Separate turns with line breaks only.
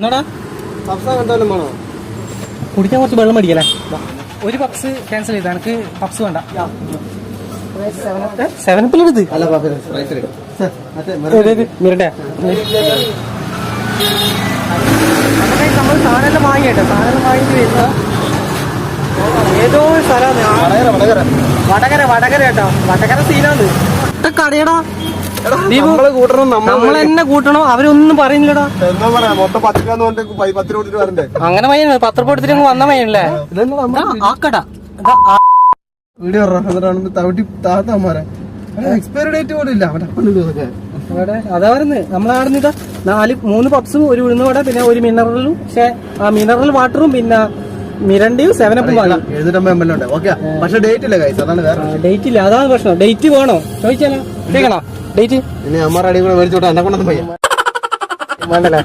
എന്നാടാ കുടിക്കാൻ കുറച്ച് വെള്ളം മേടിക്കല്ലേ? ഒരു പപ്സ് ക്യാൻസൽ ചെയ്താ, എനിക്ക് പപ്സ് വേണ്ട. 7-Up മിരട്ടെ. നമ്മൾ സാധനം വാങ്ങിയിട്ടോ, സാധനം വാങ്ങിട്ട് വരുന്ന ഏതോ ഒരു സ്ഥലമാണ്. വടകര കേട്ടോ, വടകര സീനാണ് കടയടാ. നമ്മളെന്നെ കൂട്ടണോ? അവരൊന്നും പറയുന്നില്ലടാ. അങ്ങനെ മയ്യല്ലേ, 10 രൂപ എടുത്തിട്ട് വന്ന മയ്യല്ലേ ആ കട.
വീഡിയോ എക്സ്പയറി ഡേറ്റ് പോലും ഇല്ല.
അതാ പറയുന്നത്. നമ്മളാടുന്ന് ഇതാ 3 പപ്സും ഒരു ഉഴുന്ന വട, പിന്നെ ഒരു മിനറലും, പക്ഷെ ആ മിനറൽ വാട്ടറും പിന്നെ മിരണ്ടിയും 7-Up വാങ്ങാം.
പക്ഷെ ഡേറ്റ് ഇല്ല ഗൈസ്, അതാണ് വേറെ
ഡേറ്റ് ഇല്ല, അതാണ് പ്രശ്നം. ഡേറ്റ് വേണോ ചോദിച്ചാലോ? കേൾക്കണോ ഡേറ്റ്?
ഇനി അമ്മ റെഡി കൂടെ മേടിച്ചോട്ടെ, എന്നെ കൊണ്ടൊന്നും പയ്യ
വേണ്ടല്ലേ.